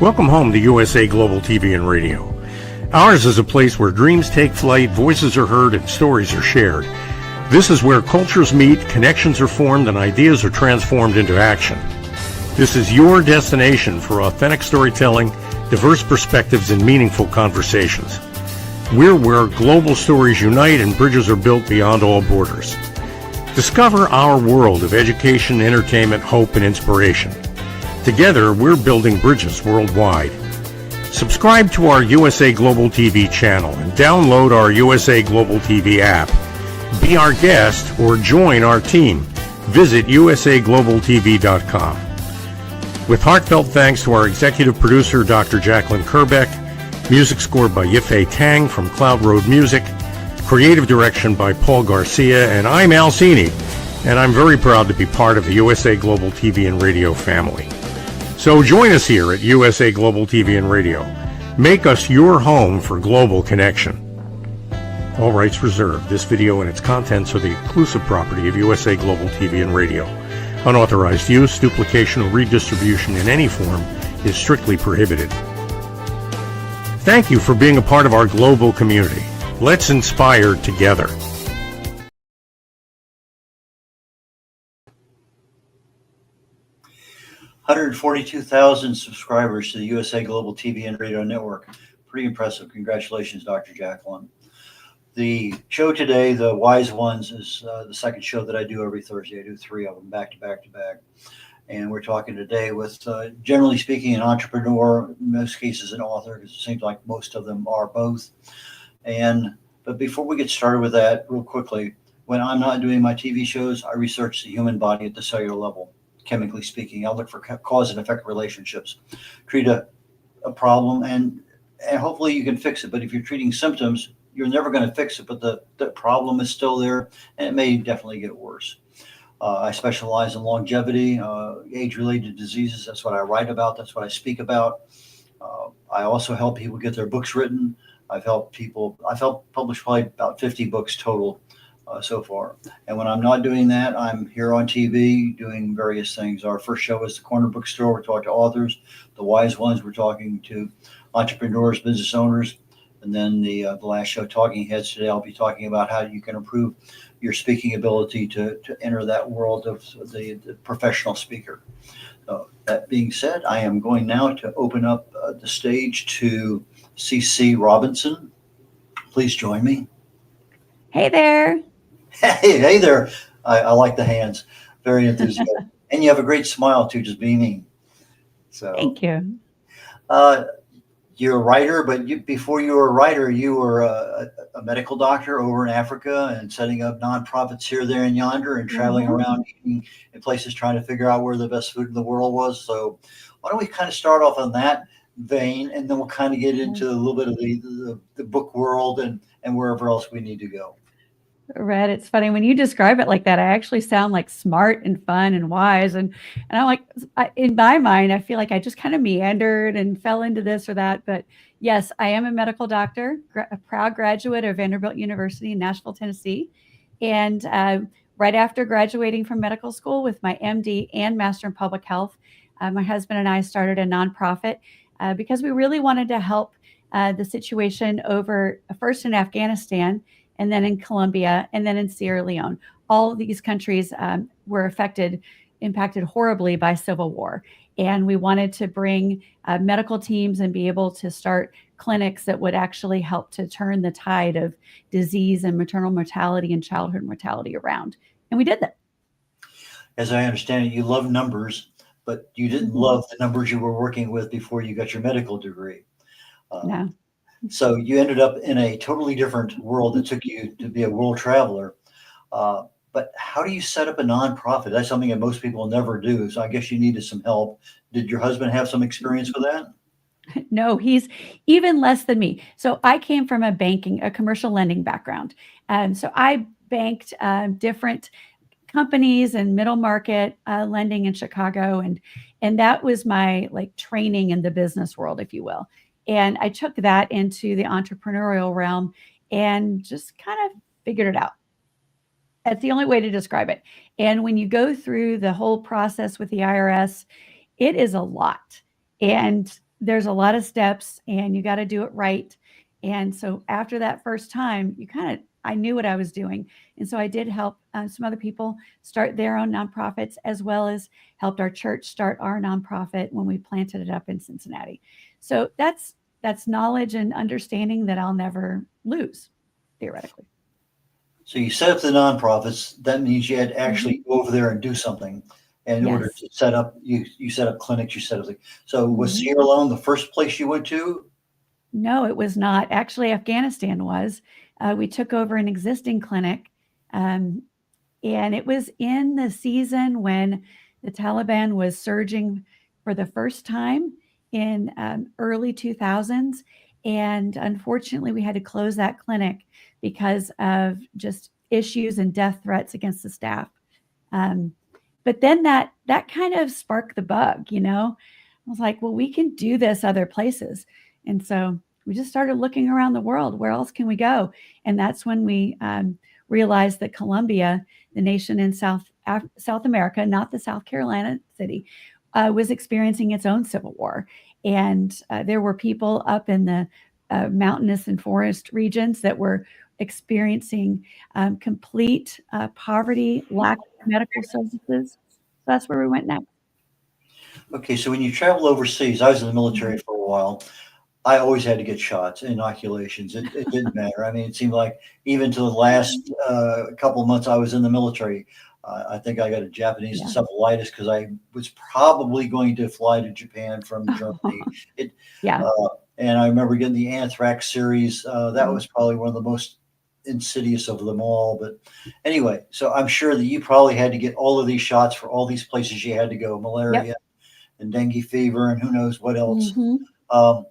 Welcome home to USA Global TV and Radio. Ours is a place where dreams take flight, voices are heard, and stories are shared. This is where cultures meet, connections are formed, and ideas are transformed into action. This is your destination for authentic storytelling, diverse perspectives, and meaningful conversations. We're where global stories unite and bridges are built beyond all borders. Discover our world of education, entertainment, hope, and inspiration. Together, we're building bridges worldwide. Subscribe to our USA Global TV channel and download our USA Global TV app. Be our guest or join our team. Visit usaglobaltv.com. With heartfelt thanks to our executive producer, Dr. Jacqueline Kerbeck, music scored by Yifei Tang from Cloud Road Music, creative direction by Paul Garcia, and I'm Al Cini, and I'm very proud to be part of the USA Global TV and Radio family. So join us here at USA Global TV and Radio. Make us your home for global connection. All rights reserved. This video and its contents are the exclusive property of USA Global TV and Radio. Unauthorized use, duplication, or redistribution in any form is strictly prohibited. Thank you for being a part of our global community. Let's inspire together. $142,000 subscribers to the USA Global TV and Radio Network. Pretty impressive. Congratulations, Dr. Jacqueline. The show today, The Wise Ones, is the second show that I do every Thursday. I do 3 of them back to back to back. And we're talking today with, generally speaking, an entrepreneur, in most cases an author, because it seems like most of them are both. But before we get started with that, real quickly, when I'm not doing my TV shows, I research the human body at the cellular level. Chemically speaking, I look for cause and effect relationships, treat a problem, and hopefully you can fix it. But if you're treating symptoms, you're never going to fix it, but the problem is still there, and it may definitely get worse. I specialize in longevity, age-related diseases. That's what I write about. That's what I speak about. I also help people get their books written. I've helped publish probably about 50 books total so far. And when I'm not doing that, I'm here on TV doing various things. Our first show is the Corner Bookstore. We're talking to authors. The Wise Ones, we're talking to entrepreneurs, business owners. And then the last show, Talking Heads, today I'll be talking about how you can improve your speaking ability to enter that world of the professional speaker. So that being said, I am going now to open up the stage to CC Robinson. Please join me. Hey there. Hey there. I like the hands. Very enthusiastic. And you have a great smile too, just beaming. So thank you. You're a writer, but before you were a writer, you were a medical doctor over in Africa and setting up nonprofits here, there, and yonder, and traveling around eating in places trying to figure out where the best food in the world was. So why don't we kind of start off on that vein, and then we'll kind of get into a little bit of the book world and wherever else we need to go. Red, it's funny when you describe it like that. I actually sound like smart and fun and wise, and I'm like, in my mind, I feel like I just kind of meandered and fell into this or that. But yes, I am a medical doctor, a proud graduate of Vanderbilt University in Nashville, Tennessee, and right after graduating from medical school with my MD and Master in Public Health, my husband and I started a nonprofit because we really wanted to help the situation over first in Afghanistan, and then in Colombia, and then in Sierra Leone. All of these countries were impacted horribly by civil war. And we wanted to bring medical teams and be able to start clinics that would actually help to turn the tide of disease and maternal mortality and childhood mortality around. And we did that. As I understand it, you love numbers, but you didn't love the numbers you were working with before you got your medical degree. No. So you ended up in a totally different world that took you to be a world traveler. But how do you set up a nonprofit? That's something that most people never do. So I guess you needed some help. Did your husband have some experience with that? No, he's even less than me. So I came from a commercial lending background. So I banked different companies and middle market lending in Chicago. And that was my training in the business world, if you will. And I took that into the entrepreneurial realm and just kind of figured it out. That's the only way to describe it. And when you go through the whole process with the IRS, it is a lot. And there's a lot of steps and you got to do it right. And so after that first time, I knew what I was doing. And so I did help some other people start their own nonprofits, as well as helped our church start our nonprofit when we planted it up in Cincinnati. So that's knowledge and understanding that I'll never lose, theoretically. So you set up the nonprofits. That means you had to actually go over there and do something. And in order Yes. to set up, you set up clinics, you set up. So was Mhm. Sierra Leone the first place you went to? No, it was not. Actually, Afghanistan was. We took over an existing clinic, um, and it was in the season when the Taliban was surging for the first time in early 2000s. And unfortunately, we had to close that clinic because of just issues and death threats against the staff. Um, but then that kind of sparked the bug, I was like, well, we can do this other places. And so we just started looking around the world. Where else can we go? And that's when we realized that Colombia, the nation in South America, not the South Carolina city, was experiencing its own civil war. And there were people up in the mountainous and forest regions that were experiencing complete poverty, lack of medical services. So that's where we went next. Okay, so when you travel overseas, I was in the military Mhm. for a while. I always had to get shots, inoculations. It didn't matter. I mean, it seemed like even to the last couple of months I was in the military, I think I got a Japanese Yeah. encephalitis because I was probably going to fly to Japan from Germany. It, Yeah. uh, and I remember getting the anthrax series. That Mhm. was probably one of the most insidious of them all. But anyway, so I'm sure that you probably had to get all of these shots for all these places you had to go, Yep. malaria and dengue fever and who knows what else. Mhm. Um,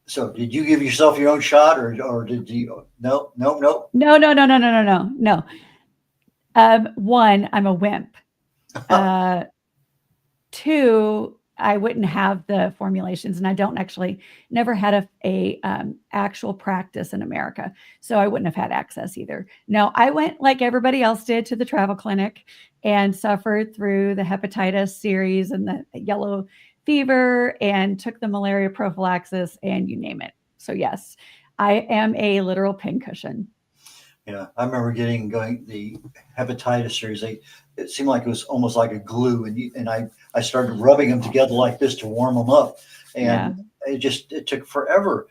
so did you give yourself your own shot or did you? No, no, no. No, no, no, no, no, no, no, no. One, I'm a wimp. Uh, Two, I wouldn't have the formulations, and I don't actually never had a actual practice in America, so I wouldn't have had access either. No, I went like everybody else did to the travel clinic and suffered through the hepatitis series and the yellow fever and took the malaria prophylaxis and you name it. So yes, I am a literal pincushion. Yeah, I remember going the hepatitis series. It seemed like it was almost like a glue, and I started rubbing them together like this to warm them up, Yeah. and it took forever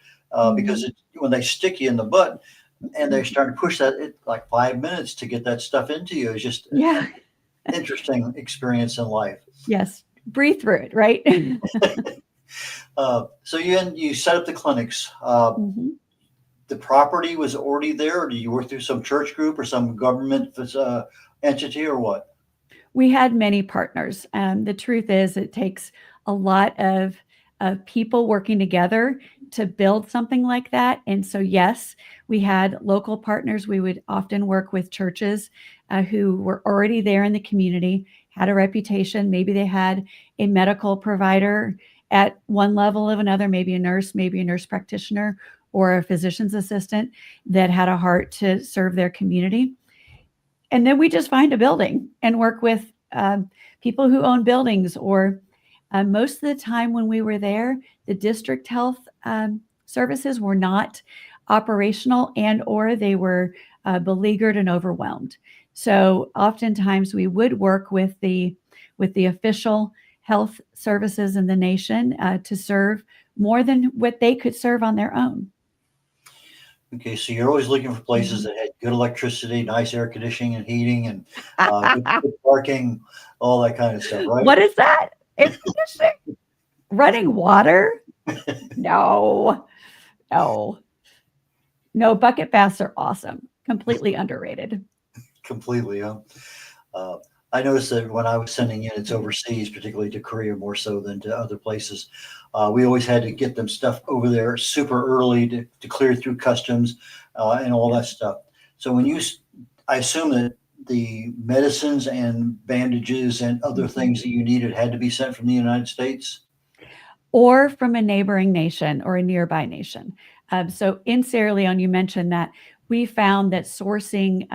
because Mhm. when they stick you in the butt and they start to push that, it like 5 minutes to get that stuff into you. It's just Yeah. an interesting experience in life. Yes. Breathe through it, right? So you set up the clinics. Mhm. The property was already there, or do you work through some church group or some government entity or what? We had many partners. The truth is, it takes a lot of people working together to build something like that. And so, yes, we had local partners. We would often work with churches who were already there in the community, had a reputation. Maybe they had a medical provider at one level of another, maybe a nurse practitioner, or a physician's assistant that had a heart to serve their community. And then we just find a building and work with people who own buildings. Or most of the time when we were there, the district health services were not operational, and or they were beleaguered and overwhelmed. So oftentimes we would work with the official health services in the nation to serve more than what they could serve on their own. Okay, so you're always looking for places Mhm. that had good electricity, nice air conditioning and heating, and good parking, all that kind of stuff, right? What is that? Air conditioning? Running water? No, no, no. Bucket baths are awesome. Completely underrated. Completely, huh? Uh, I noticed that when I was sending units overseas, particularly to Korea more so than to other places, we always had to get them stuff over there super early to clear through customs and all that stuff. So I assume that the medicines and bandages and other Mhm. things that you needed had to be sent from the United States. Or from a neighboring nation or a nearby nation. So in Sierra Leone, you mentioned that we found that sourcing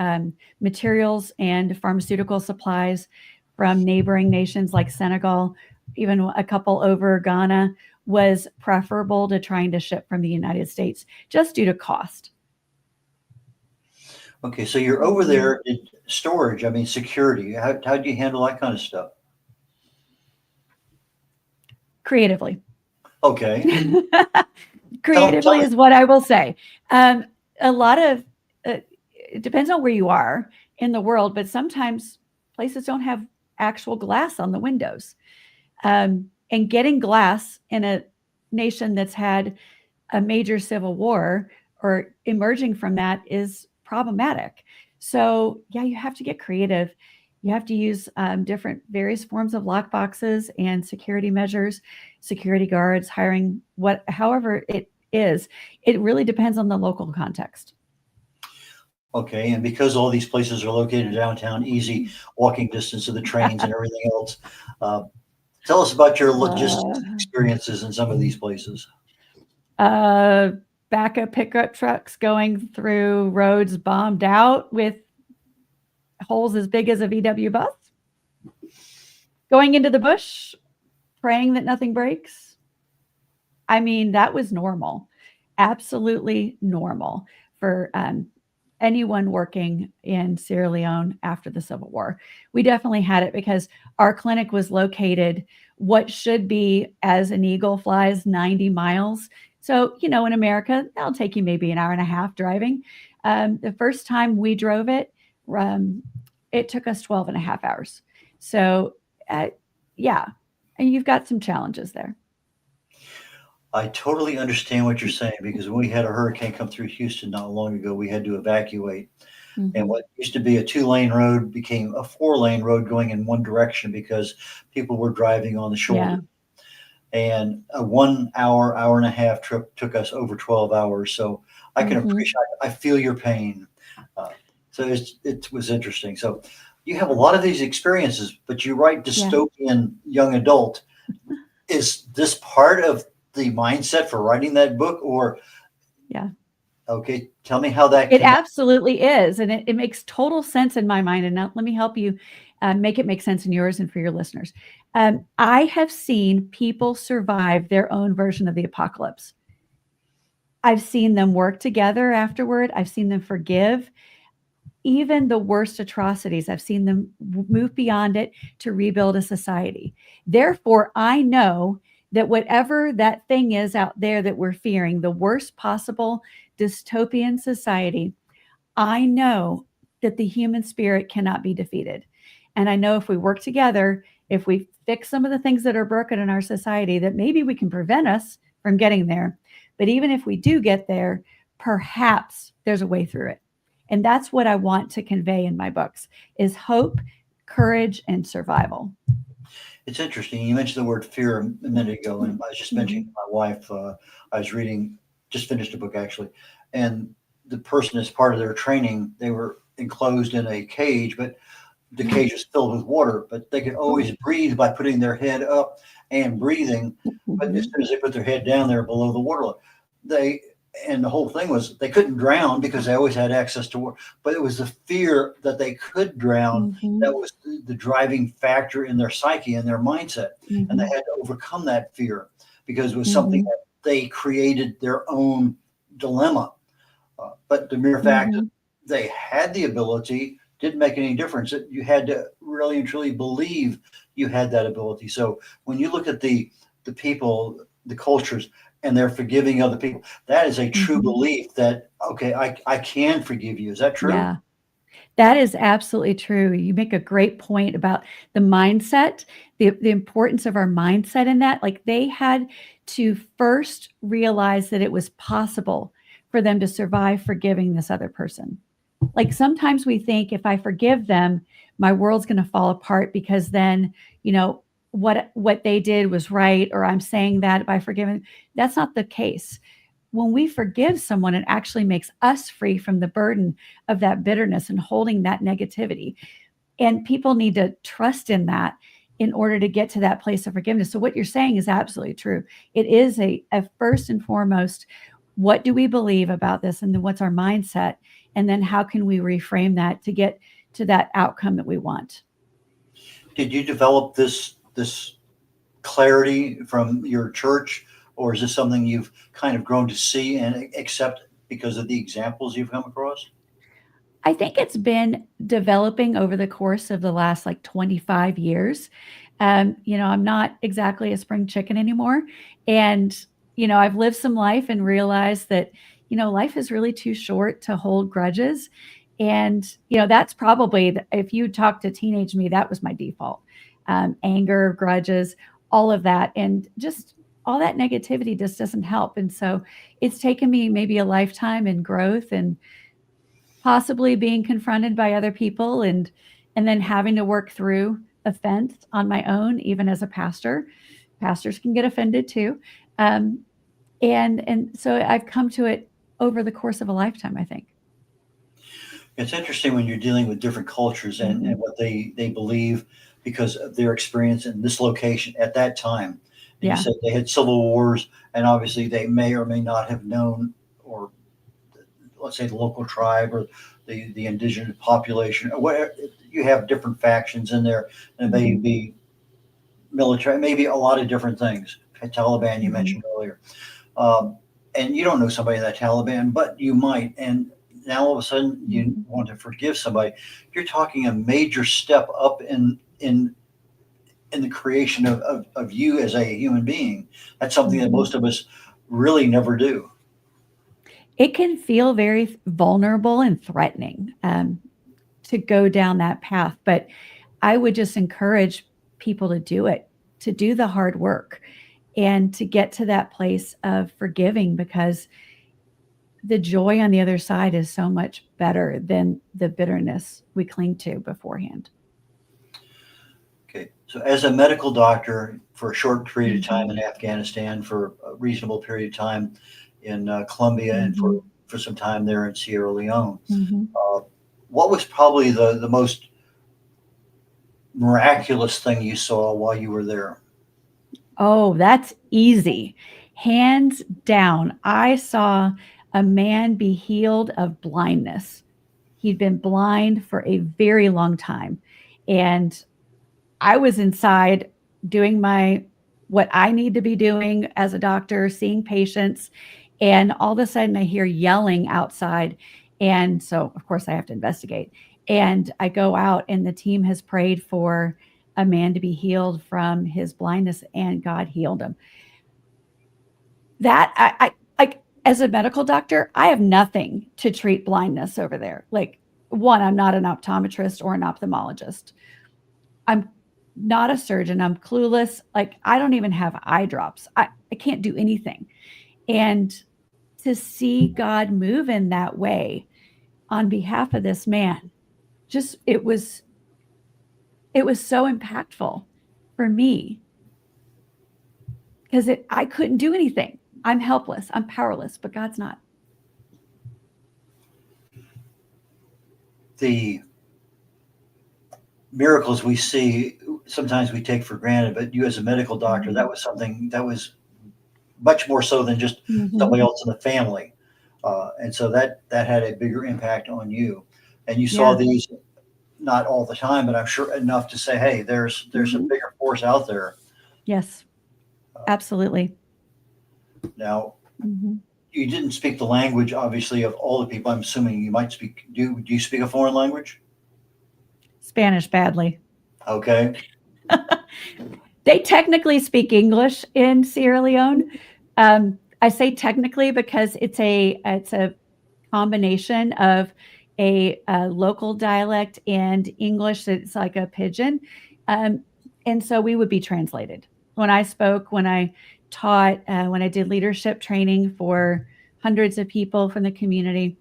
materials and pharmaceutical supplies from neighboring nations like Senegal, even a couple over Ghana, was preferable to trying to ship from the United States just due to cost. Okay, so you're over there in storage, I mean, security. How do you handle that kind of stuff? Creatively. Okay. Creatively is what I will say. A lot of it depends on where you are in the world, but sometimes places don't have actual glass on the windows. And getting glass in a nation that's had a major civil war or emerging from that is problematic. So yeah, you have to get creative. You have to use different various forms of lock boxes and security measures, security guards, hiring however it is. It really depends on the local context. Okay, and because all these places are located downtown, easy walking distance to the trains and everything else, tell us about your logistics experiences in some of these places. Backup pickup trucks going through roads bombed out with holes as big as a VW bus, going into the bush, praying that nothing breaks. I mean, that was normal, absolutely normal for anyone working in Sierra Leone after the Civil War. We definitely had it because our clinic was located what should be, as an eagle flies, 90 miles. So, in America, that'll take you maybe an hour and a half driving. The first time we drove it, it took us 12 and a half hours. So, yeah, and you've got some challenges there. I totally understand what you're saying because when we had a hurricane come through Houston not long ago, we had to evacuate. And what used to be a 2-lane road became a 4-lane road going in one direction because people were driving on the shoulder. And a 1 hour, hour and a half trip took us over 12 hours. So I can appreciate, I feel your pain. So it was interesting. So you have a lot of these experiences, but you write dystopian young adult. Is this part of the mindset for writing that book or? Yeah. Okay. Tell me how that. It absolutely is. And it makes total sense in my mind. And now let me help you make it make sense in yours and for your listeners. I have seen people survive their own version of the apocalypse. I've seen them work together afterward. I've seen them forgive. Even the worst atrocities, I've seen them move beyond it to rebuild a society. Therefore, I know that whatever that thing is out there that we're fearing, the worst possible dystopian society, I know that the human spirit cannot be defeated. And I know if we work together, if we fix some of the things that are broken in our society, that maybe we can prevent us from getting there. But even if we do get there, perhaps there's a way through it. And that's what I want to convey in my books is hope, courage, and survival. It's interesting. You mentioned the word fear a minute ago, and I was just mentioning to my wife, I was reading, just finished a book actually, and the person, as part of their training, they were enclosed in a cage, but the cage was filled with water, but they could always breathe by putting their head up and breathing. But as soon as they put their head down, they're below the water level. And the whole thing was they couldn't drown because they always had access to water, but it was the fear that they could drown that was the driving factor in their psyche and their mindset. And they had to overcome that fear because it was something that they created their own dilemma. But the mere fact that they had the ability didn't make any difference. You had to really and truly believe you had that ability. So when you look at the people, the cultures, and they're forgiving other people, that is a true belief that, okay, I can forgive you. Is that true? Yeah, that is absolutely true. You make a great point about the mindset, the importance of our mindset in that. Like they had to first realize that it was possible for them to survive forgiving this other person. Like sometimes we think if I forgive them, my world's going to fall apart because then, what they did was right, or I'm saying that by forgiving. That's not the case. When we forgive someone, it actually makes us free from the burden of that bitterness and holding that negativity. And people need to trust in that in order to get to that place of forgiveness. So what you're saying is absolutely true. It is a first and foremost, what do we believe about this? And then what's our mindset? And then how can we reframe that to get to that outcome that we want? Did you develop this clarity from your church, or is this something you've kind of grown to see and accept because of the examples you've come across? I think it's been developing over the course of the last like 25 years. I'm not exactly a spring chicken anymore. And, I've lived some life and realized that, life is really too short to hold grudges. And, that's probably, if you talk to teenage me, that was my default. Anger, grudges, all of that. And just all that negativity just doesn't help. And so it's taken me maybe a lifetime in growth and possibly being confronted by other people and then having to work through offense on my own, even as a pastor. Pastors can get offended too. And so I've come to it over the course of a lifetime, I think. It's interesting when you're dealing with different cultures Mhm. and what they believe because of their experience in this location at that time. And you Yeah. said they had civil wars, and obviously they may or may not have known, or let's say the local tribe or the indigenous population, or whatever. You have different factions in there, and it may Mhm. be military, maybe a lot of different things. Taliban, you Mhm. mentioned earlier. Um, and you don't know somebody in that Taliban, but you might. And now all of a sudden you Mhm. want to forgive somebody. You're talking a major step up in the creation of you as a human being. That's something that Mhm. most of us really never do. It can feel very vulnerable and threatening to go down that path, but I would just encourage people to do it, to do the hard work, and to get to that place of forgiving because the joy on the other side is so much better than the bitterness we cling to beforehand. Okay. So as a medical doctor for a short period of time Mhm. in Afghanistan, for a reasonable period of time in Colombia, and Mhm. for some time there in Sierra Leone, Mhm. uh, what was probably the most miraculous thing you saw while you were there? Oh, that's easy. Hands down, I saw a man be healed of blindness. He'd been blind for a very long time. And I was inside doing what I need to be doing as a doctor, seeing patients, and all of a sudden I hear yelling outside. And so of course I have to investigate. And I go out and the team has prayed for a man to be healed from his blindness and God healed him. That I like as a medical doctor, I have nothing to treat blindness over there. Like one, I'm not an optometrist or an ophthalmologist. I'm not a surgeon. I'm clueless. Like I don't even have eye drops. I can't do anything. And to see God move in that way on behalf of this man, just it was so impactful for me because I couldn't do anything. I'm helpless. I'm powerless, but God's not. The miracles we see sometimes we take for granted, but you as a medical doctor, that Mhm. was something that was much more so than just Mhm. somebody else in the family. And so that had a bigger impact on you. And you saw Yeah. these not all the time, but I'm sure enough to say, hey, there's a Mhm. bigger force out there. Yes, Uh, absolutely. Now, Mhm. you didn't speak the language, obviously, of all the people. I'm assuming you might speak. Do you speak a foreign language? Spanish badly. Okay. They technically speak English in Sierra Leone. I say technically because it's a combination of a local dialect and English. It's like a pidgin, um, and so we would be translated. When I spoke, when I taught, when I did leadership training for hundreds of people from the community,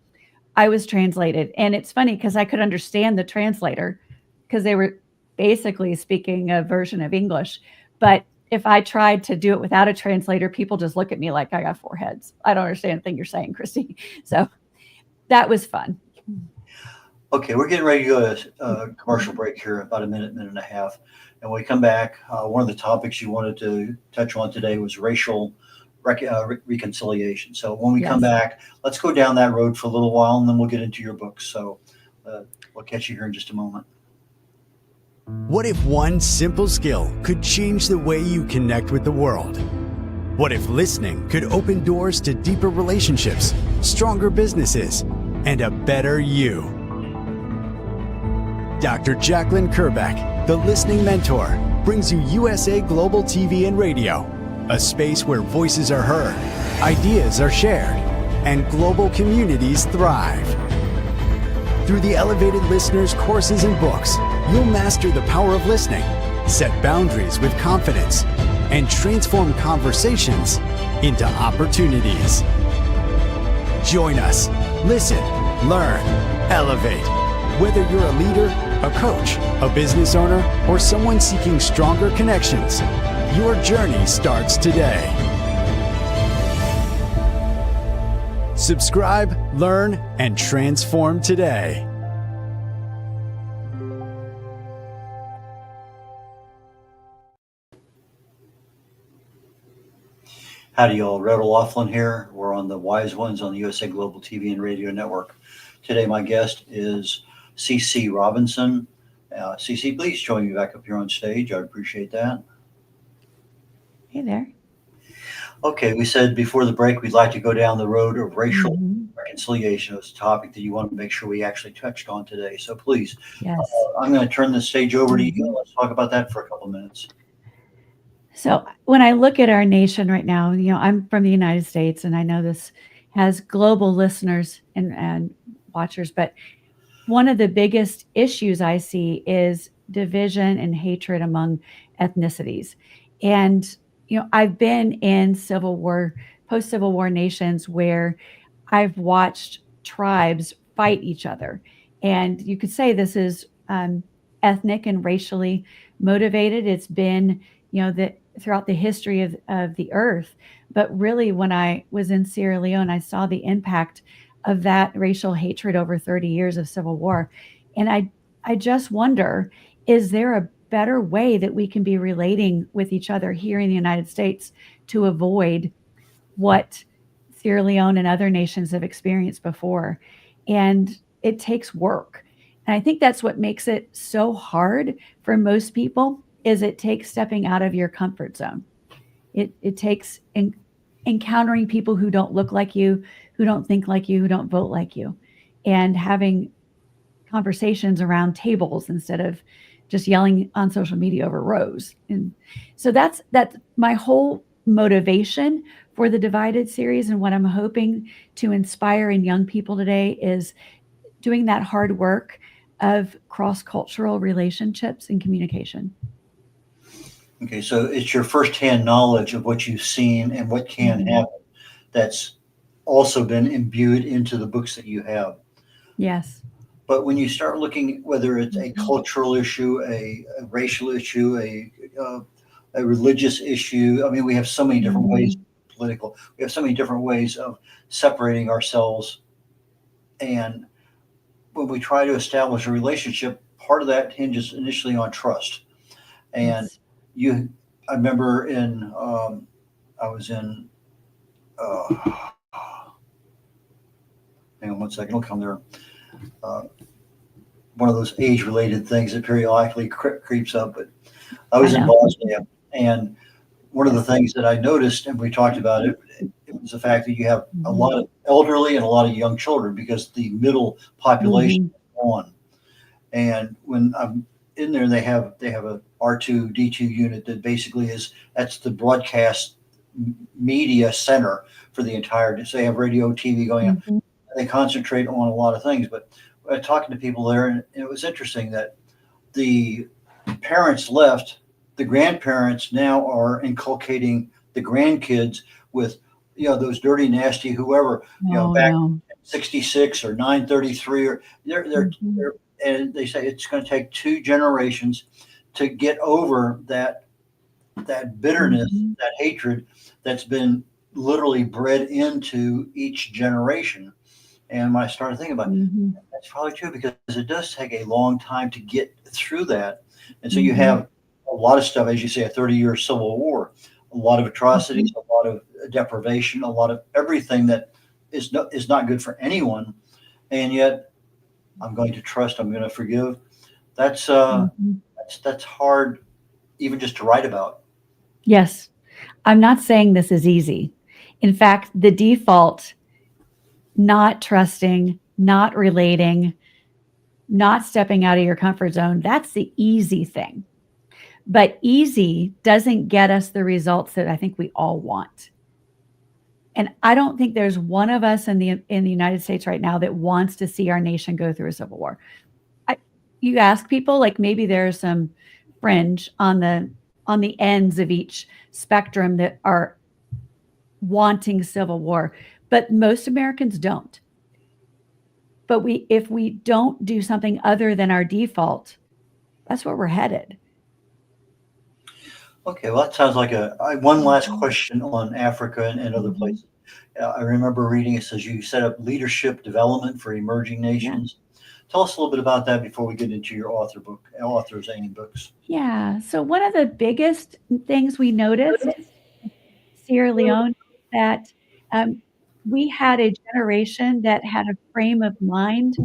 I was translated. And it's funny because I could understand the translator because they were basically speaking a version of English. But if I tried to do it without a translator, people just look at me like I got four heads. I don't understand a thing you're saying, Christy. So that was fun. Okay, we're getting ready to go to a commercial break here, about a minute, minute and a half. And when we come back, one of the topics you wanted to touch on today was racial reconciliation. So when we come Yes. back, let's go down that road for a little while, and then we'll get into your books. So we'll catch you here in just a moment. What if one simple skill could change the way you connect with the world? What if listening could open doors to deeper relationships, stronger businesses, and a better you? Dr. Jacqueline Kerbeck, the Listening Mentor, brings you USA Global TV and Radio, a space where voices are heard, ideas are shared, and global communities thrive. Through the elevated listeners' courses and books, you'll master the power of listening, set boundaries with confidence, and transform conversations into opportunities. Join us. Listen, learn, elevate. Whether you're a leader, a coach, a business owner, or someone seeking stronger connections, your journey starts today. Subscribe, learn, and transform today. Howdy, y'all. Red O'Loughlin here. We're on the Wise Ones on the USA Global TV and Radio Network. Today, my guest is CC Robinson. CC, please join me back up here on stage. I'd appreciate that. Hey there. Okay, we said before the break we'd like to go down the road of racial reconciliation. It's a topic that you want to make sure we actually touched on today. So please, Yes. I'm going to turn the stage over to you. Let's talk about that for a couple of minutes. So when I look at our nation right now, I'm from the United States, and I know this has global listeners and watchers, but one of the biggest issues I see is division and hatred among ethnicities. And, I've been in Civil War, post-Civil War nations where I've watched tribes fight each other. And you could say this is ethnic and racially motivated. It's been, throughout the history of the earth. But really, when I was in Sierra Leone, I saw the impact of that racial hatred over 30 years of civil war. And I just wonder, is there a better way that we can be relating with each other here in the United States to avoid what Sierra Leone and other nations have experienced before? And it takes work. And I think that's what makes it so hard for most people, is it takes stepping out of your comfort zone. It takes encountering people who don't look like you, who don't think like you, who don't vote like you, and having conversations around tables instead of just yelling on social media over rows. And so that's my whole motivation for the Divided series. And what I'm hoping to inspire in young people today is doing that hard work of cross-cultural relationships and communication. Okay, so it's your firsthand knowledge of what you've seen and what can happen that's also been imbued into the books that you have. Yes. But when you start looking, whether it's a cultural issue, a racial issue, a religious issue, I mean, we have so many different ways, political, we have so many different ways of separating ourselves. And when we try to establish a relationship, part of that hinges initially on trust. And I remember I was in, hang on one second, it'll come there. One of those age-related things that periodically creeps up, but I was in Bosnia, and one of the things that I noticed, and we talked about it, it was the fact that you have a lot of elderly and a lot of young children, because the middle population is gone. And when I'm in there, they have a R2D2 unit that basically that's the broadcast media center for the entire. So they have radio, TV going on. They concentrate on a lot of things, but talking to people there, and it was interesting that the parents left, the grandparents now are inculcating the grandkids with, those dirty, nasty, whoever, back 66 or 933, or they're and they say it's going to take 2 generations to get over that bitterness, that hatred that's been literally bred into each generation. And when I started thinking about it, that's probably true, because it does take a long time to get through that. And so you have a lot of stuff, as you say, a 30-year civil war, a lot of atrocities, a lot of deprivation, a lot of everything that is not good for anyone. And yet I'm going to trust, I'm going to forgive. That's That's hard even just to write about. Yes. I'm not saying this is easy. In fact, the default, not trusting, not relating, not stepping out of your comfort zone, that's the easy thing. But easy doesn't get us the results that I think we all want. And I don't think there's one of us in the United States right now that wants to see our nation go through a civil war. You ask people, like maybe there's some fringe on the ends of each spectrum that are wanting civil war, but most Americans don't. But if we don't do something other than our default, that's where we're headed. Okay, well, that sounds like one last question on Africa and other Mhm. places. I remember reading, it says you set up leadership development for emerging nations. Tell us a little bit about that before we get into your authors and books. Yeah. So one of the biggest things we noticed in Sierra Leone that we had a generation that had a frame of mind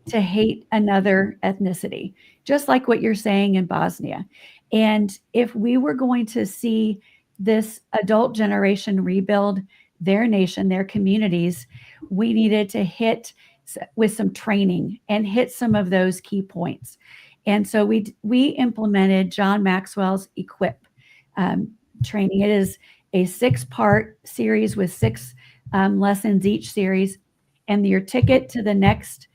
to hate another ethnicity, just like what you're saying in Bosnia. And if we were going to see this adult generation rebuild their nation, their communities, we needed to hit with some training and hit some of those key points. And so we implemented John Maxwell's Equip training. It is a 6-part series with 6 lessons each series. And your ticket to the next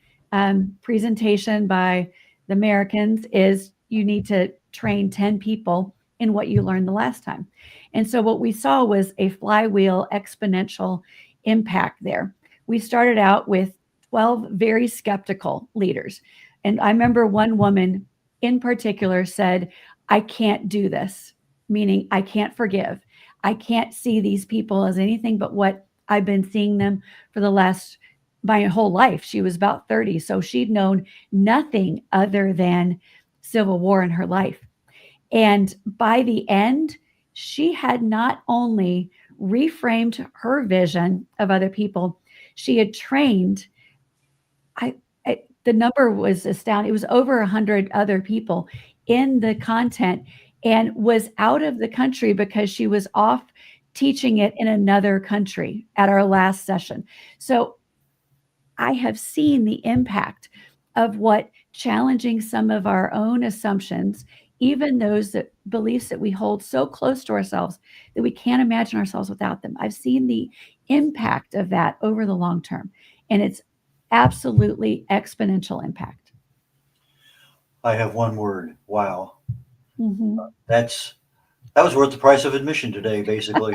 presentation by the Americans is you need to train 10 people in what you learned the last time. And so what we saw was a flywheel exponential impact there. We started out with 12 very skeptical leaders. And I remember one woman in particular said, I can't do this, meaning I can't forgive. I can't see these people as anything but what I've been seeing them for my whole life. She was about 30, so she'd known nothing other than civil war in her life. And by the end, she had not only reframed her vision of other people, she had trained, the number was astounding. It was over 100 other people in the content, and was out of the country because she was off teaching it in another country at our last session. So I have seen the impact of what challenging some of our own assumptions, even those beliefs that we hold so close to ourselves that we can't imagine ourselves without them. I've seen the impact of that over the long term, and it's absolutely exponential impact. I have one word. Wow. Mm-hmm. That was worth the price of admission today, basically.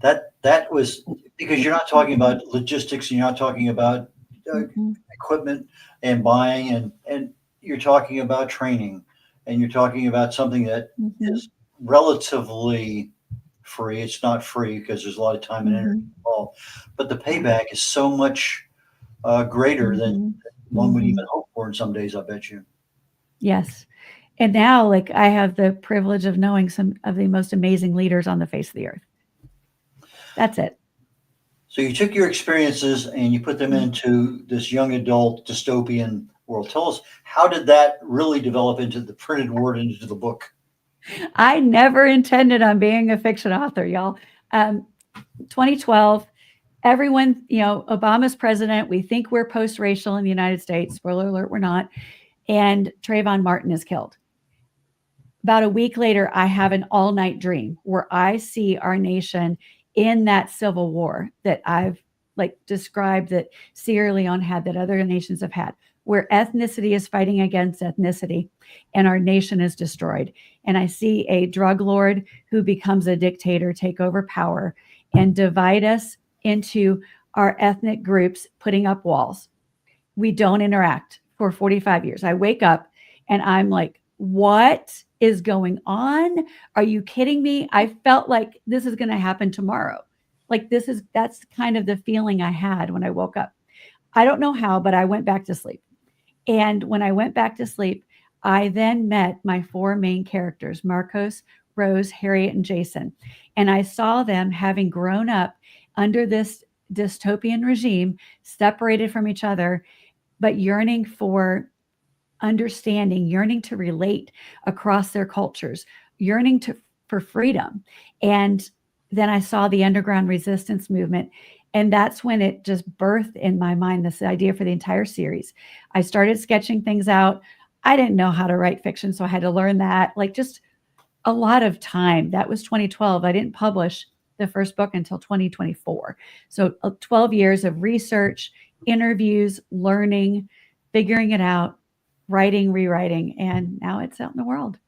that was because you're not talking about logistics, and you're not talking about equipment and buying, and you're talking about training, and you're talking about something that is relatively free. It's not free because there's a lot of time and energy involved, but the payback is so much greater than one would even hope for in some days, I bet you. Yes. And now, like, I have the privilege of knowing some of the most amazing leaders on the face of the earth. That's it. So you took your experiences and you put them into this young adult dystopian world. Tell us, how did that really develop into the printed word, into the book? I never intended on being a fiction author, y'all. 2012, everyone, Obama's president. We think we're post-racial in the United States. Spoiler alert, we're not. And Trayvon Martin is killed. About a week later, I have an all-night dream where I see our nation in that civil war that I've described, that Sierra Leone had, that other nations have had, where ethnicity is fighting against ethnicity and our nation is destroyed. And I see a drug lord who becomes a dictator take over power and divide us into our ethnic groups, putting up walls. We don't interact for 45 years. I wake up and I'm like, what is going on? Are you kidding me? I felt like this is going to happen tomorrow. That's kind of the feeling I had when I woke up. I don't know how, but I went back to sleep. And when I went back to sleep, I then met my 4 main characters, Marcos, Rose, Harriet, and Jason. And I saw them having grown up under this dystopian regime, separated from each other, but yearning for understanding, yearning to relate across their cultures, yearning for freedom. And then I saw the underground resistance movement. And that's when it just birthed in my mind this idea for the entire series. I started sketching things out. I didn't know how to write fiction, so I had to learn that. Like, just a lot of time. That was 2012. I didn't publish the first book until 2024. So 12 years of research, interviews, learning, figuring it out, writing, rewriting, and now it's out in the world.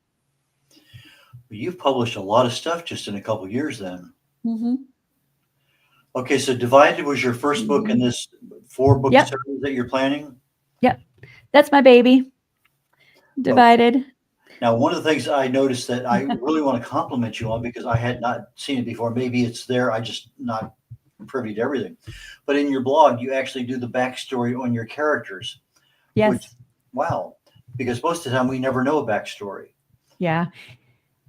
You've published a lot of stuff just in a couple of years then. Mm-hmm. Okay, so Divided was your first book in this 4-book Yep. series that you're planning? Yep. That's my baby. Divided. Okay. Now, one of the things I noticed that I really want to compliment you on, because I had not seen it before, maybe it's there, I just not privy to everything. But in your blog, you actually do the backstory on your characters. Yes. Which, wow. Because most of the time we never know a backstory. Yeah.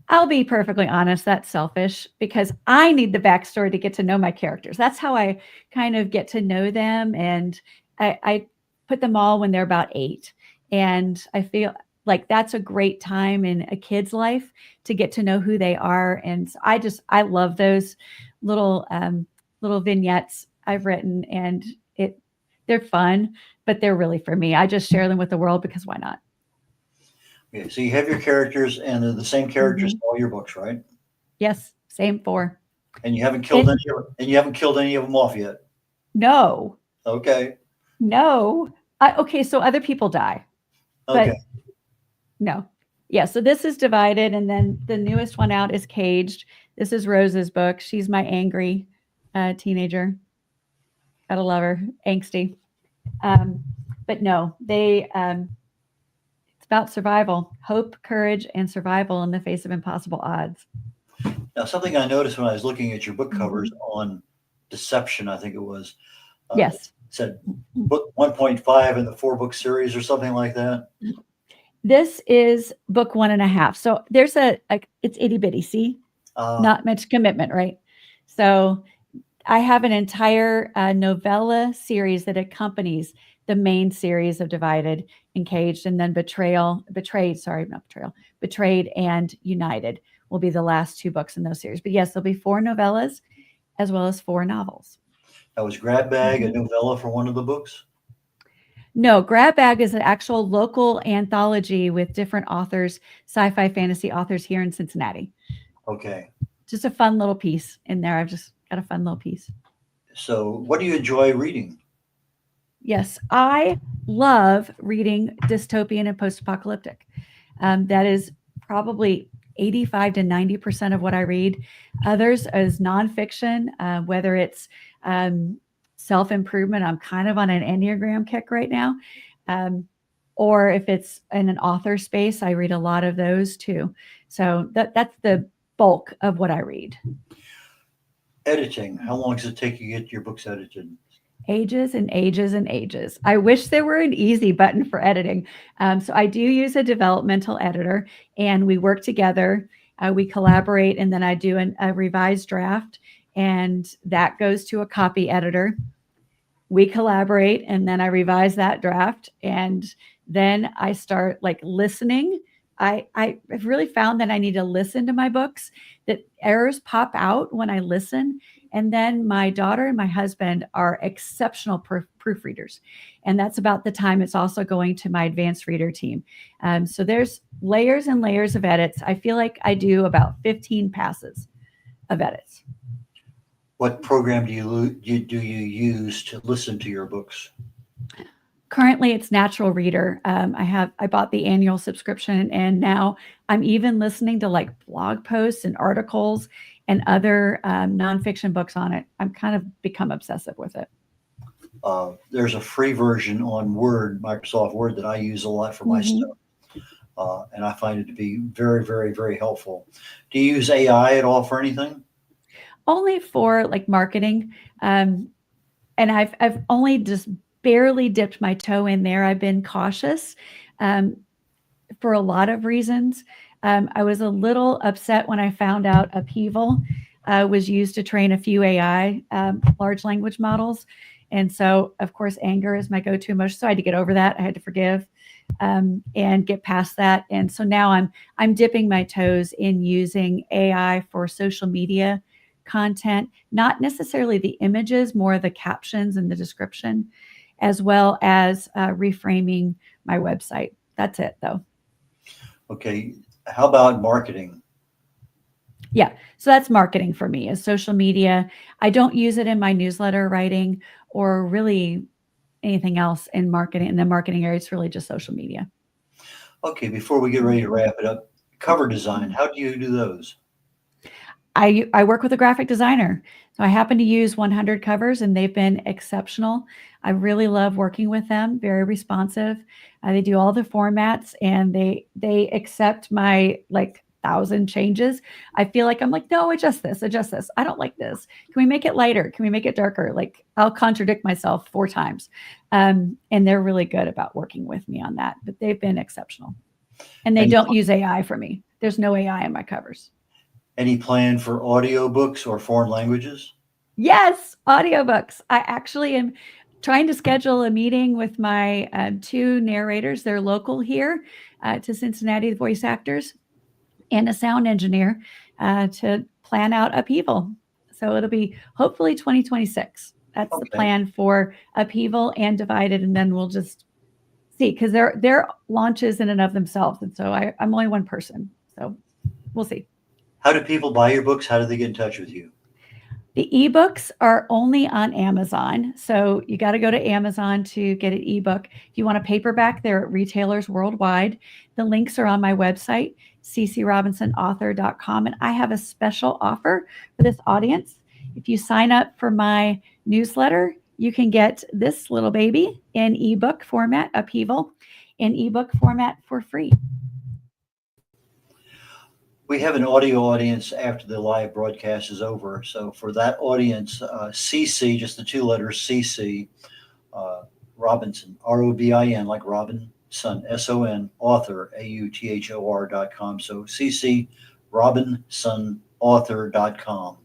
I'll be perfectly honest, that's selfish, because I need the backstory to get to know my characters. That's how I kind of get to know them. And I put them all when they're about 8. And I feel like that's a great time in a kid's life to get to know who they are. And I love those little vignettes I've written, and they're fun, but they're really for me. I just share them with the world because why not? Okay, so you have your characters, and they're the same characters in all your books, right? Yes, same 4. And you haven't killed any of them off yet. No. Okay. No. Okay, so other people die. Okay. But no. Yeah, so this is Divided, and then the newest one out is Caged. This is Rose's book. She's my angry teenager. Gotta love her, angsty. But no, it's about survival, hope, courage, and survival in the face of impossible odds. Now, something I noticed when I was looking at your book covers on Deception, I think it was. Yes. Said book 1.5 in the 4-book series or something like that. This is book 1.5. So there's it's itty bitty, see? Not much commitment, right? So I have an entire novella series that accompanies the main series of Divided and Caged, and then Betrayed and United will be the last 2 books in those series. But yes, there'll be 4 novellas as well as 4 novels. That was Grab Bag, a novella for one of the books? No, Grab Bag is an actual local anthology with different authors, sci-fi fantasy authors here in Cincinnati. Okay. Just a fun little piece in there. I've just got a fun little piece. So what do you enjoy reading? Yes, I love reading dystopian and post-apocalyptic. That is probably 85 to 90% of what I read. Others is nonfiction, whether it's self-improvement. I'm kind of on an Enneagram kick right now. Or if it's in an author space, I read a lot of those too. So that's the bulk of what I read. Editing. How long does it take you to get your books edited? Ages and ages and ages. I wish there were an easy button for editing. So I do use a developmental editor, and we work together. We collaborate, and then I do a revised draft, and that goes to a copy editor. We collaborate, and then I revise that draft, and then I start listening. I've really found that I need to listen to my books, that errors pop out when I listen. And then my daughter and my husband are exceptional proofreaders. And that's about the time it's also going to my advanced reader team. So there's layers and layers of edits. I feel like I do about 15 passes of edits. What program do you use to listen to your books? Currently, it's Natural Reader. I bought the annual subscription, and now I'm even listening to blog posts and articles and other nonfiction books on it. I'm kind of become obsessive with it. There's a free version on Word, Microsoft Word, that I use a lot for my stuff. And I find it to be very, very, very helpful. Do you use AI at all for anything? Only for marketing. And I've only just barely dipped my toe in there. I've been cautious for a lot of reasons. I was a little upset when I found out Upheaval was used to train a few AI large language models. And so, of course, anger is my go-to emotion. So I had to get over that. I had to forgive. and get past that. And so now I'm dipping my toes in using AI for social media content, not necessarily the images, more the captions and the description, as well as reframing my website. That's it, though. Okay. How about marketing? Yeah, so that's marketing for me, is social media. I don't use it in my newsletter writing or really anything else in marketing. In the marketing area, it's really just social media. Okay. Before we get ready to wrap it up, cover design. How do you do those? I work with a graphic designer. So I happen to use 100 covers, and they've been exceptional. I really love working with them, very responsive. They do all the formats, and they accept my like 1,000 changes. I feel like I'm like, no, adjust this, adjust this. I don't like this. Can we make it lighter? Can we make it darker? Like I'll contradict myself 4 times. And they're really good about working with me on that, but they've been exceptional. And they Any, don't use AI for me. There's no AI in my covers. any plan for audiobooks or foreign languages? Yes, audiobooks. I actually am trying to schedule a meeting with my 2 narrators. They're local here to Cincinnati, the voice actors, and a sound engineer to plan out Upheaval. So it'll be hopefully 2026. That's the plan for Upheaval and Divided, and then we'll just see, because they're launches in and of themselves, and so I'm only one person, so we'll see. How do people buy your books? How do they get in touch with you? The ebooks are only on Amazon. So you got to go to Amazon to get an ebook. If you want a paperback, they're at retailers worldwide. The links are on my website, ccrobinsonauthor.com. And I have a special offer for this audience. If you sign up for my newsletter, you can get this little baby in ebook format, Upheaval, in ebook format for free. We have an audio audience after the live broadcast is over. So for that audience, CC, just the 2 letters, CC, Robinson, ROBIN, like Robinson, SON, author, AUTHOR.com. So CC, RobinsonAuthor.com.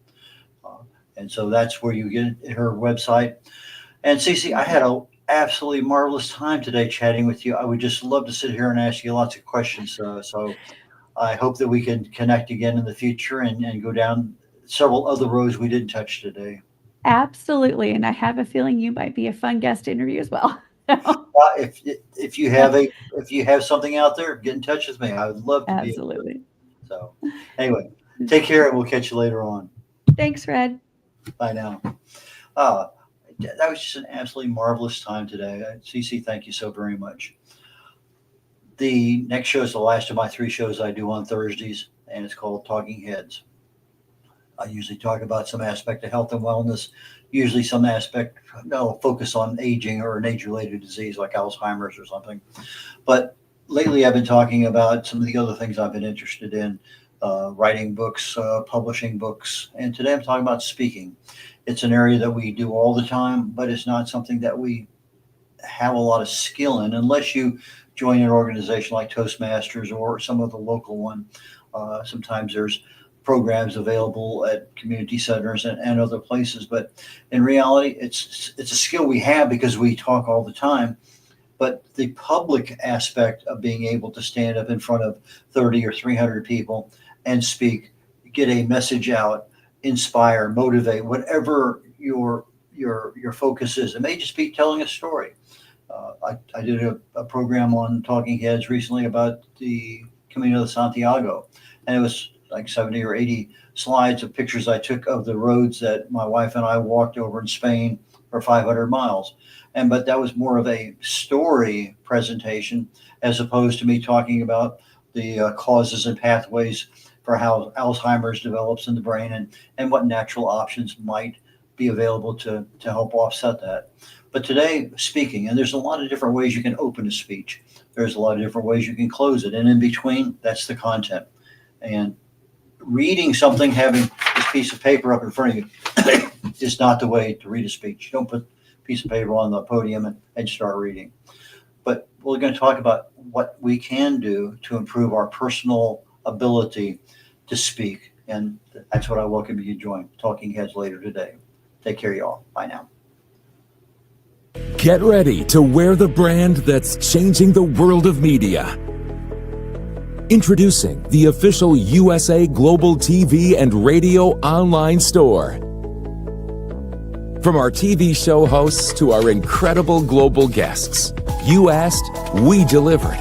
And so that's where you get her website. And CC, I had an absolutely marvelous time today chatting with you. I would just love to sit here and ask you lots of questions. So I hope that we can connect again in the future and go down several other roads we didn't touch today. Absolutely. And I have a feeling you might be a fun guest interview as well. If you have something out there, get in touch with me. I would love to be. Absolutely. So anyway, take care, and we'll catch you later on. Thanks, Fred. Bye now. That was just an absolutely marvelous time today. CC, thank you so very much. The next show is the last of my 3 shows I do on Thursdays, and it's called Talking Heads. I usually talk about some aspect of health and wellness, usually some aspect, focus on aging or an age-related disease like Alzheimer's or something. But lately I've been talking about some of the other things I've been interested in, writing books, publishing books, and today I'm talking about speaking. It's an area that we do all the time, but it's not something that we have a lot of skill in unless you join an organization like Toastmasters or some of the local one. Sometimes there's programs available at community centers and other places, but in reality, it's a skill we have because we talk all the time. But the public aspect of being able to stand up in front of 30 or 300 people and speak, get a message out, inspire, motivate, whatever your focus is. It may just be telling a story. I did a program on Talking Heads recently about the Camino de Santiago, and it was like 70 or 80 slides of pictures I took of the roads that my wife and I walked over in Spain for 500 miles. But that was more of a story presentation as opposed to me talking about the causes and pathways for how Alzheimer's develops in the brain and what natural options might be available to help offset that. But today, speaking, and there's a lot of different ways you can open a speech. There's a lot of different ways you can close it. And in between, that's the content. And reading something, having this piece of paper up in front of you is not the way to read a speech. You don't put a piece of paper on the podium and start reading. But we're going to talk about what we can do to improve our personal ability to speak. And that's what I welcome you to join Talking Heads later today. Take care, y'all. Bye now. Get ready to wear the brand that's changing the world of media. Introducing the official USA Global TV and Radio online store. From our TV show hosts to our incredible global guests, you asked, we delivered.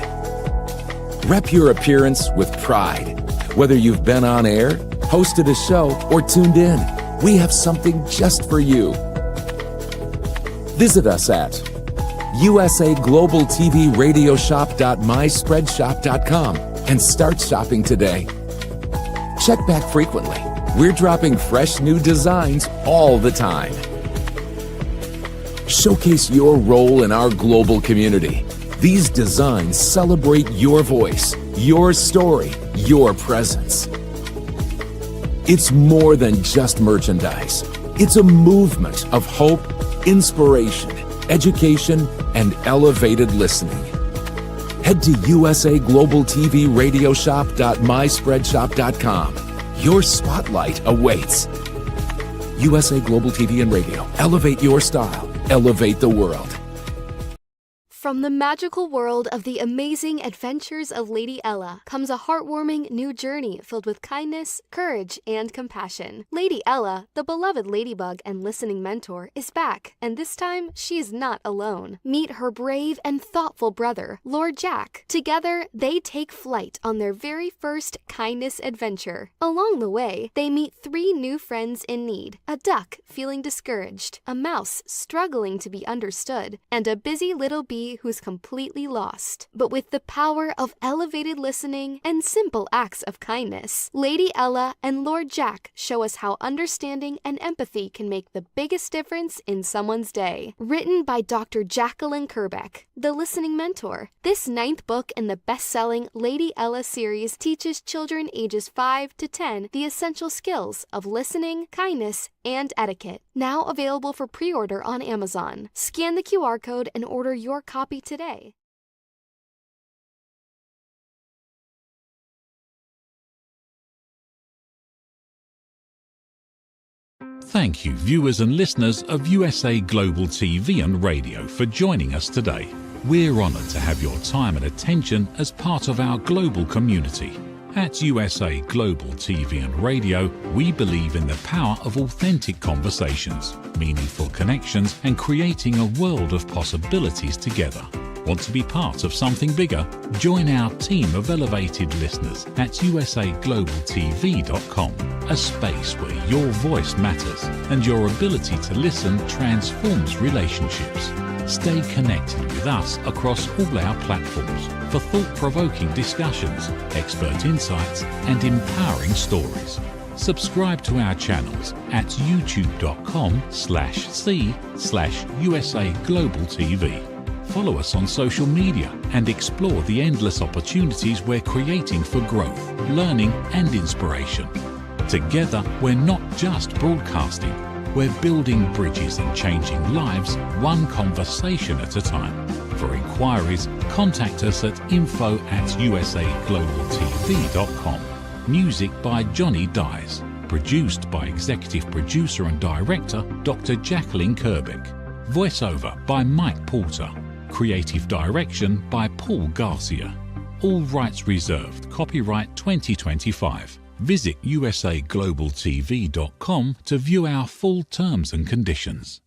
Rep your appearance with pride. Whether you've been on air, hosted a show, or tuned in, we have something just for you. Visit us at usaglobaltvradioshoп.myspreadshop.com and start shopping today. Check back frequently. We're dropping fresh new designs all the time. Showcase your role in our global community. These designs celebrate your voice, your story, your presence. It's more than just merchandise. It's a movement of hope, inspiration, education, and elevated listening. Head to usaglobaltvradioshoп.myspreadshop.com. Your spotlight awaits. USA Global TV and Radio. Elevate your style. Elevate the world. From the magical world of the amazing adventures of Lady Ella comes a heartwarming new journey filled with kindness, courage, and compassion. Lady Ella, the beloved ladybug and listening mentor, is back, and this time she is not alone. Meet her brave and thoughtful brother, Lord Jack. Together, they take flight on their very first kindness adventure. Along the way, they meet 3 new friends in need: a duck feeling discouraged, a mouse struggling to be understood, and a busy little bee who's completely lost. But with the power of elevated listening and simple acts of kindness, Lady Ella and Lord Jack show us how understanding and empathy can make the biggest difference in someone's day. Written by Dr. Jacqueline Kerbeck, the listening mentor, this 9th book in the best-selling Lady Ella series teaches children ages 5 to 10 the essential skills of listening, kindness, and etiquette. Now available for pre-order on Amazon. Scan the QR code and order your copy today. Thank you, viewers and listeners of USA Global TV and Radio, for joining us today. We're honoured to have your time and attention as part of our global community. At USA Global TV and Radio, we believe in the power of authentic conversations, meaningful connections, and creating a world of possibilities together. Want to be part of something bigger? Join our team of elevated listeners at usaglobaltv.com, a space where your voice matters and your ability to listen transforms relationships. Stay connected with us across all our platforms for thought-provoking discussions, expert insights, and empowering stories. Subscribe to our channels at youtube.com/c/USA Global TV. Follow us on social media and explore the endless opportunities we're creating for growth, learning, and inspiration. Together, we're not just broadcasting, we're building bridges and changing lives one conversation at a time. For inquiries, contact us at info@usaglobaltv.com. Music by Johnny Dies. Produced by Executive Producer and Director Dr. Jacqueline Kerbeck. Voiceover by Mike Porter. Creative Direction by Paul Garcia. All rights reserved. Copyright 2025. Visit usaglobaltv.com to view our full terms and conditions.